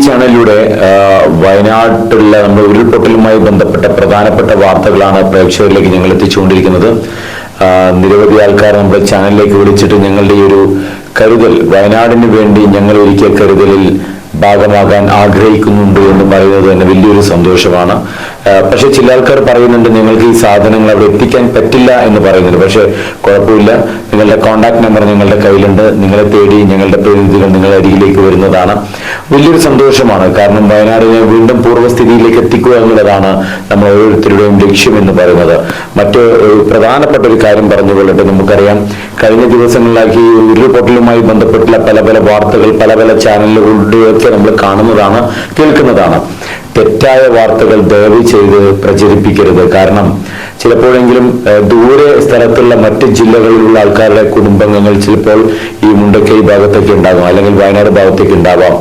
ചാനലിലൂടെ വയനാട്ടിലുള്ള നമ്മുടെ ഉരുൾപൊട്ടലുമായി ബന്ധപ്പെട്ട പ്രധാനപ്പെട്ട വാർത്തകളാണ് പ്രേക്ഷകരിലേക്ക് ഞങ്ങൾ എത്തിച്ചുകൊണ്ടിരിക്കുന്നത്. നിരവധി ആൾക്കാർ നമ്മുടെ ചാനലിലേക്ക് വിളിച്ചിട്ട് ഞങ്ങളുടെ ഈ ഒരു കരുതൽ, വയനാടിന് വേണ്ടി ഞങ്ങൾ ഒരുക്കിയ കരുതലിൽ ഭാഗമാകാൻ ആഗ്രഹിക്കുന്നുണ്ട് എന്ന് പറയുന്നത് തന്നെ വലിയൊരു സന്തോഷമാണ്. പക്ഷെ ചില ആൾക്കാർ പറയുന്നുണ്ട് ഞങ്ങൾക്ക് ഈ സാധനങ്ങൾ അവിടെ എത്തിക്കാൻ പറ്റില്ല എന്ന് പറയുന്നുണ്ട്. പക്ഷെ കുഴപ്പമില്ല, നിങ്ങളുടെ കോൺടാക്ട് നമ്പർ ഞങ്ങളുടെ കയ്യിലുണ്ട്. നിങ്ങളെ തേടി ഞങ്ങളുടെ പ്രതിനിധികൾ നിങ്ങളുടെ അരികിലേക്ക് വരുന്നതാണ്. വലിയൊരു സന്തോഷമാണ്. കാരണം വയനാടിനെ വീണ്ടും പൂർവ്വസ്ഥിതിയിലേക്ക് എത്തിക്കുക എന്നുള്ളതാണ് നമ്മൾ ഓരോരുത്തരുടെയും ലക്ഷ്യം എന്ന് പറയുന്നത്. മറ്റ് പ്രധാനപ്പെട്ട ഒരു കാര്യം പറഞ്ഞുകൊള്ളട്ടെ. നമുക്കറിയാം, കഴിഞ്ഞ ദിവസങ്ങളിലാക്കി ഉരുൾപൊട്ടലുമായി ബന്ധപ്പെട്ടുള്ള പല പല വാർത്തകൾ പല ചാനലുകളുടെയൊക്കെ നമ്മൾ കാണുന്നതാണ്, കേൾക്കുന്നതാണ്. തെറ്റായ വാർത്തകൾ ദയവ് ചെയ്ത് പ്രചരിപ്പിക്കരുത്. കാരണം ചിലപ്പോഴെങ്കിലും ദൂരെ സ്ഥലത്തുള്ള മറ്റ് ജില്ലകളിലുള്ള ആൾക്കാരുടെ കുടുംബാംഗങ്ങൾ ചിലപ്പോൾ ഈ മുണ്ടക്കൈ ഭാഗത്തേക്ക് ഉണ്ടാകാം, അല്ലെങ്കിൽ വയനാട് ഭാഗത്തേക്ക് ഉണ്ടാവാം.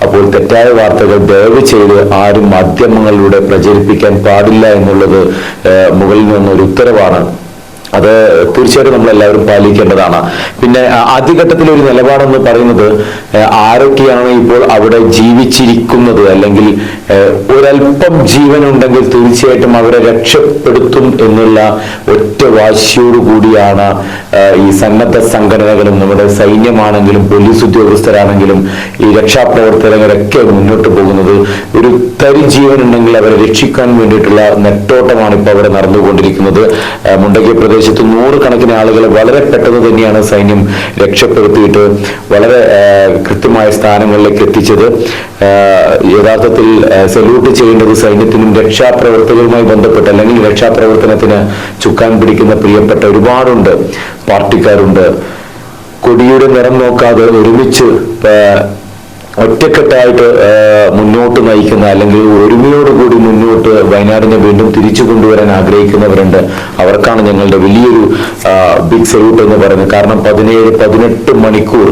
അപ്പോൾ തെറ്റായ വാർത്തകൾ ദയവ് ചെയ്ത് ആരും മാധ്യമങ്ങളിലൂടെ പ്രചരിപ്പിക്കാൻ പാടില്ല എന്നുള്ളത് മുകളിൽ നിന്നൊരു ഉത്തരവാണ്. അത് തീർച്ചയായിട്ടും നമ്മളെല്ലാവരും പാലിക്കേണ്ടതാണ്. പിന്നെ ആദ്യഘട്ടത്തിൽ ഒരു നിലപാടെന്ന് പറയുന്നത്, ആരൊക്കെയാണ് ഇപ്പോൾ അവിടെ ജീവിച്ചിരിക്കുന്നത്, അല്ലെങ്കിൽ ഒരൽപ്പം ജീവനുണ്ടെങ്കിൽ തീർച്ചയായിട്ടും അവരെ രക്ഷപ്പെടുത്തും എന്നുള്ള ഒറ്റ വാശിയോടുകൂടിയാണ് ഈ സന്നദ്ധ സംഘടനകളും നമ്മുടെ സൈന്യമാണെങ്കിലും പോലീസ് ഉദ്യോഗസ്ഥരാണെങ്കിലും ഈ രക്ഷാപ്രവർത്തകരൊക്കെ മുന്നോട്ട് പോകുന്നത്. ഒരു തരി ജീവനുണ്ടെങ്കിൽ അവരെ രക്ഷിക്കാൻ വേണ്ടിയിട്ടുള്ള നെട്ടോട്ടമാണ് ഇപ്പോൾ അവിടെ നടന്നുകൊണ്ടിരിക്കുന്നത്. മുണ്ടക്കൈ പ്രദേശത്ത് 100 കണക്കിന് ആളുകളെ വളരെ പെട്ടെന്ന് തന്നെയാണ് സൈന്യം രക്ഷപ്പെടുത്തിയിട്ട് വളരെ കൃത്യമായ സ്ഥാനങ്ങളിലേക്ക് എത്തിച്ചത്. യഥാർത്ഥത്തിൽ സല്യൂട്ട് ചെയ്യേണ്ടത് സൈന്യത്തിനും രക്ഷാപ്രവർത്തകരുമായി ബന്ധപ്പെട്ട്, അല്ലെങ്കിൽ രക്ഷാപ്രവർത്തനത്തിന് ചുക്കാൻ പിടിക്കുന്ന പ്രിയപ്പെട്ട ഒരുപാടുണ്ട്, പാർട്ടിക്കാരുണ്ട്. കൊടിയുടെ നിറം നോക്കാതെ ഒരുമിച്ച് ഒറ്റക്കെട്ടായിട്ട് മുന്നോട്ട് നയിക്കുന്ന, അല്ലെങ്കിൽ ഒരുമയോടുകൂടി മുന്നോട്ട് വയനാടിനെ വീണ്ടും തിരിച്ചു കൊണ്ടുവരാൻ ആഗ്രഹിക്കുന്നവരുണ്ട്. അവർക്കാണ് ഞങ്ങളുടെ വലിയൊരു ബിഗ് സല്യൂട്ട് എന്ന് പറയുന്നത്. കാരണം 17-18 മണിക്കൂർ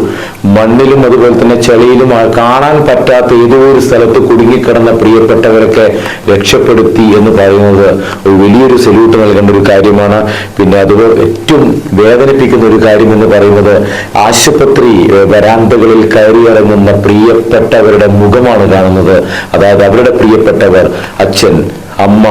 മണ്ണിലും അതുപോലെ തന്നെ ചളിയിലും കാണാൻ പറ്റാത്ത ഏതോ ഒരു സ്ഥലത്ത് കുടുങ്ങിക്കിടന്ന പ്രിയപ്പെട്ടവരൊക്കെ രക്ഷപ്പെടുത്തി എന്ന് പറയുന്നത് ഒരു വലിയൊരു സല്യൂട്ട് നൽകേണ്ട ഒരു കാര്യമാണ്. പിന്നെ അത് ഏറ്റവും വേദനിപ്പിക്കുന്ന ഒരു കാര്യം എന്ന് പറയുന്നത്, ആശുപത്രി വരാന്തകളിൽ കയറിയിറങ്ങുന്ന പ്രിയപ്പെട്ടവരുടെ മുഖമാണ് കാണുന്നത്. അതായത് അവരുടെ പ്രിയപ്പെട്ടവർ, അച്ഛൻ, അമ്മ,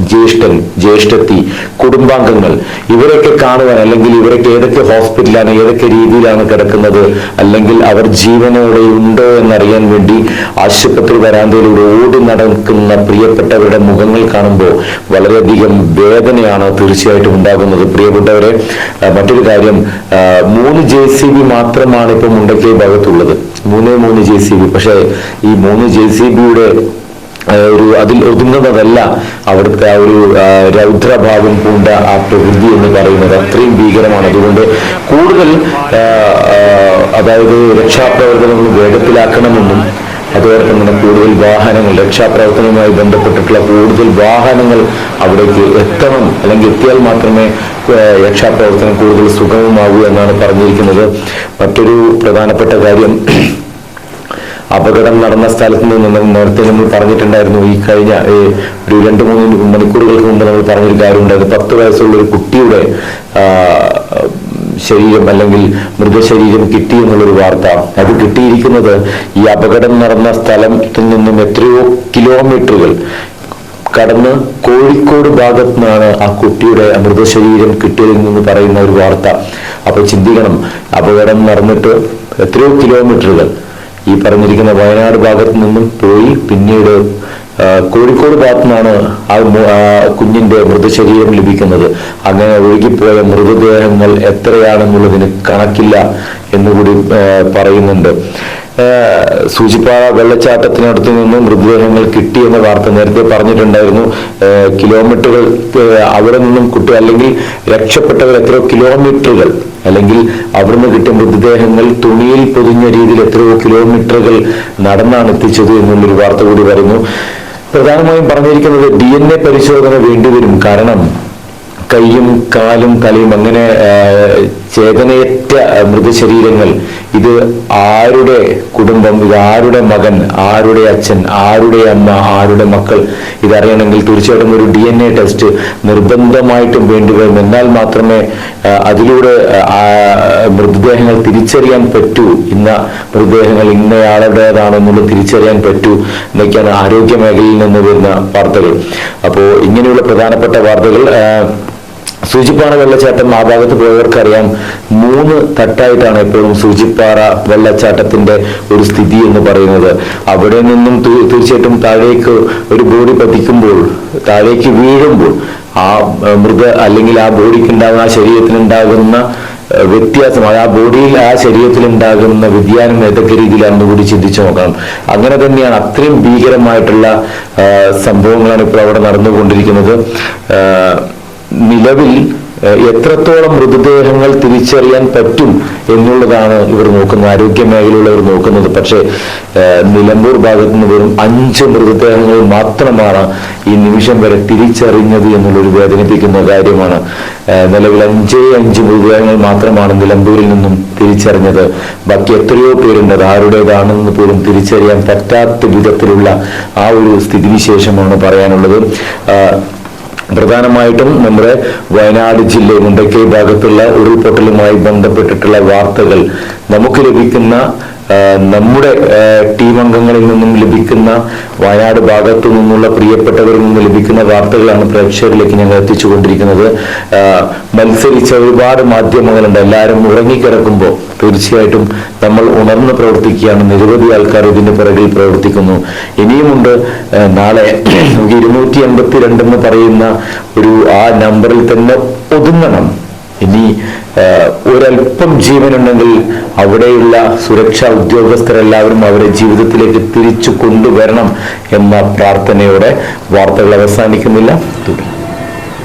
ജ്യേഷ്ഠൻ, ജ്യേഷ്ഠത്തി, കുടുംബാംഗങ്ങൾ, ഇവരൊക്കെ കാണുവാൻ, അല്ലെങ്കിൽ ഇവരൊക്കെ ഏതൊക്കെ ഹോസ്പിറ്റലാണ്, ഏതൊക്കെ രീതിയിലാണ് കിടക്കുന്നത്, അല്ലെങ്കിൽ അവർ ജീവനോടെ ഉണ്ടോ എന്നറിയാൻ വേണ്ടി ആശുപത്രി വരാന്തയിലൂടെ ഓടി നടക്കുന്ന പ്രിയപ്പെട്ടവരുടെ മുഖങ്ങൾ കാണുമ്പോൾ വളരെയധികം വേദനയാണ് തീർച്ചയായിട്ടും ഉണ്ടാകുന്നത്. പ്രിയപ്പെട്ടവരെ, മറ്റൊരു കാര്യം, 3 JCB മാത്രമാണ് ഇപ്പൊ മുണ്ടക്കൈ ഭാഗത്തുള്ളത്. 3 JCB. പക്ഷെ ഈ 3 JCBയുടെ അതിൽ ഒതുങ്ങുന്നതല്ല അവിടുത്തെ ആ ഒരു രൗദ്രഭാവം പൂണ്ട ആ പ്രകൃതി എന്ന് പറയുന്നത്. അത്രയും ഭീകരമാണ്. അതുകൊണ്ട് കൂടുതൽ അതായത് രക്ഷാപ്രവർത്തനങ്ങൾ വേഗത്തിലാക്കണമെന്നും, അതോടൊപ്പം തന്നെ കൂടുതൽ വാഹനങ്ങൾ, രക്ഷാപ്രവർത്തനവുമായി ബന്ധപ്പെട്ടിട്ടുള്ള കൂടുതൽ വാഹനങ്ങൾ അവിടേക്ക് എത്തണം, അല്ലെങ്കിൽ എത്തിയാൽ മാത്രമേ രക്ഷാപ്രവർത്തനം കൂടുതൽ സുഗമമാകൂ എന്നാണ് പറഞ്ഞിരിക്കുന്നത്. മറ്റൊരു പ്രധാനപ്പെട്ട കാര്യം, അപകടം നടന്ന സ്ഥലത്ത് നിന്ന് നേരത്തെ നമ്മൾ പറഞ്ഞിട്ടുണ്ടായിരുന്നു. ഈ കഴിഞ്ഞ ഒരു 2-3 മണിക്കൂറുകൾക്ക് മുമ്പ് നമ്മൾ പറഞ്ഞൊരു കാര്യം ഉണ്ടായിരുന്നു. 10 വയസ്സുള്ള ഒരു കുട്ടിയുടെ ശരീരം, അല്ലെങ്കിൽ മൃതശരീരം കിട്ടി എന്നുള്ളൊരു വാർത്ത. അത് കിട്ടിയിരിക്കുന്നത് ഈ അപകടം നടന്ന സ്ഥലത്തിൽ നിന്നും എത്രയോ കിലോമീറ്ററുകൾ കടന്ന് കോഴിക്കോട് ഭാഗത്തു നിന്നാണ് ആ കുട്ടിയുടെ മൃതശരീരം കിട്ടിയതെന്ന് പറയുന്ന ഒരു വാർത്ത. അപ്പൊ ചിന്തിക്കണം, അപകടം നടന്നിട്ട് എത്രയോ കിലോമീറ്ററുകൾ ഈ പറഞ്ഞിരിക്കുന്ന വയനാട് ഭാഗത്ത് നിന്നും പോയി പിന്നീട് കോഴിക്കോട് ഭാഗത്തു നിന്നാണ് ആ കുഞ്ഞിന്റെ മൃതശരീരം ലഭിക്കുന്നത്. അങ്ങനെ ഒഴുകിപ്പോയ മൃതദേഹങ്ങൾ എത്രയാണെന്നുള്ളതിന് കണക്കില്ല എന്നുകൂടി പറയുന്നുണ്ട്. സൂചിപ്പാറ വെള്ളച്ചാട്ടത്തിനടുത്ത് നിന്നും മൃതദേഹങ്ങൾ കിട്ടിയെന്ന വാർത്ത നേരത്തെ പറഞ്ഞിട്ടുണ്ടായിരുന്നു. കിലോമീറ്ററുകൾ അവിടെ നിന്നും കുട്ടി, അല്ലെങ്കിൽ രക്ഷപ്പെട്ടവർ എത്രയോ കിലോമീറ്ററുകൾ, അല്ലെങ്കിൽ അവിടുന്ന് കിട്ടിയ മൃതദേഹങ്ങൾ തുണിയിൽ പൊതിഞ്ഞ രീതിയിൽ എത്രയോ കിലോമീറ്ററുകൾ നടന്നാണ് എത്തിച്ചത് എന്നുള്ളൊരു വാർത്ത കൂടി വരുന്നു. പ്രധാനമായും പറഞ്ഞിരിക്കുന്നത് DNA പരിശോധന വേണ്ടിവരും. കാരണം കൈയും കാലും തലയും അങ്ങനെ ചേതനയേറ്റ മൃതശരീരങ്ങൾ ഇത് ആരുടെ കുടുംബം, ഇത് ആരുടെ മകൻ, ആരുടെ അച്ഛൻ, ആരുടെ അമ്മ, ആരുടെ മക്കൾ, ഇതറിയണമെങ്കിൽ തീർച്ചയായിട്ടും ഒരു DNA ടെസ്റ്റ് നിർബന്ധമായിട്ടും വേണ്ടിവരും. എന്നാൽ മാത്രമേ അതിലൂടെ മൃതദേഹങ്ങൾ തിരിച്ചറിയാൻ പറ്റൂ, ഇന്ന മൃതദേഹങ്ങൾ ഇന്നയാളുടേതാണെന്നുള്ളത് തിരിച്ചറിയാൻ പറ്റൂ എന്നൊക്കെയാണ് ആരോഗ്യ മേഖലയിൽ നിന്ന് വരുന്ന വാർത്തകൾ. അപ്പോൾ ഇങ്ങനെയുള്ള പ്രധാനപ്പെട്ട വാർത്തകൾ. സൂചിപ്പാറ വെള്ളച്ചാട്ടം ആ ഭാഗത്ത് പോയവർക്കറിയാം, 3 തട്ടായിട്ടാണ് എപ്പോഴും സൂചിപ്പാറ വെള്ളച്ചാട്ടത്തിന്റെ ഒരു സ്ഥിതി എന്ന് പറയുന്നത്. അവിടെ നിന്നും തീർച്ചയായിട്ടും താഴേക്ക് ഒരു ബോഡി പതിക്കുമ്പോൾ, താഴേക്ക് വീഴുമ്പോൾ ആ അല്ലെങ്കിൽ ആ ബോഡിക്ക് ഉണ്ടാകുന്ന, ആ ശരീരത്തിനുണ്ടാകുന്ന വ്യത്യാസം, ആ ബോഡിയിൽ, ആ ശരീരത്തിൽ ഉണ്ടാകുന്ന വ്യതിയാനം ഏതൊക്കെ രീതിയിലാണെന്ന് കൂടി ചിന്തിച്ചു നോക്കണം. അങ്ങനെ തന്നെയാണ്, അത്രയും ഭീകരമായിട്ടുള്ള സംഭവങ്ങളാണ് ഇപ്പോൾ അവിടെ നടന്നുകൊണ്ടിരിക്കുന്നത്. നിലവിൽ എത്രത്തോളം മൃതദേഹങ്ങൾ തിരിച്ചറിയാൻ പറ്റും എന്നുള്ളതാണ് ഇവർ നോക്കുന്നത്, ആരോഗ്യ മേഖലയുള്ളവർ നോക്കുന്നത്. പക്ഷേ നിലമ്പൂർ ഭാഗത്ത് നിന്ന് വെറും 5 മൃതദേഹങ്ങൾ മാത്രമാണ് ഈ നിമിഷം വരെ തിരിച്ചറിഞ്ഞത് എന്നുള്ളൊരു വേദനിപ്പിക്കുന്ന കാര്യമാണ്. നിലവിൽ 5 മൃതദേഹങ്ങൾ മാത്രമാണ് നിലമ്പൂരിൽ നിന്നും തിരിച്ചറിഞ്ഞത്. ബാക്കി എത്രയോ പേരുണ്ട്, ആരുടേതാണെന്ന് പോലും തിരിച്ചറിയാൻ പറ്റാത്ത വിധത്തിലുള്ള ആ ഒരു സ്ഥിതിവിശേഷമാണ് പറയാനുള്ളത്. പ്രധാനമായിട്ടും നമ്മുടെ വയനാട് ജില്ലയിൽ മുണ്ടക്കൈ ഭാഗത്തുള്ള ഉരുൾപൊട്ടലുമായി ബന്ധപ്പെട്ടിട്ടുള്ള വാർത്തകൾ നമുക്ക് ലഭിക്കുന്ന, നമ്മുടെ ടീം അംഗങ്ങളിൽ നിന്നും ലഭിക്കുന്ന, വയനാട് ഭാഗത്തു നിന്നുള്ള പ്രിയപ്പെട്ടവരിൽ നിന്നും ലഭിക്കുന്ന വാർത്തകളാണ് പ്രേക്ഷകരിലേക്ക് ഞങ്ങൾ എത്തിച്ചുകൊണ്ടിരിക്കുന്നത്. മത്സരിച്ച ഒരുപാട് മാധ്യമങ്ങളുണ്ട്. എല്ലാവരും ഉറങ്ങിക്കിടക്കുമ്പോൾ തീർച്ചയായിട്ടും നമ്മൾ ഉണർന്ന് പ്രവർത്തിക്കുകയാണ്. നിരവധി ആൾക്കാർ ഇതിന്റെ പിറകിൽ പ്രവർത്തിക്കുന്നു. ഇനിയുമുണ്ട്. നാളെ 282 എന്ന് പറയുന്ന ആ നമ്പറിൽ തന്നെ ഒതുങ്ങണം. ഇനി ഒരൽപ്പം ജീവനുണ്ടെങ്കിൽ അവിടെയുള്ള സുരക്ഷാ ഉദ്യോഗസ്ഥരെല്ലാവരും അവരെ ജീവിതത്തിലേക്ക് തിരിച്ചു കൊണ്ടുവരണം എന്ന പ്രാർത്ഥനയോടെ വാർത്തകൾ അവസാനിക്കുന്നില്ല.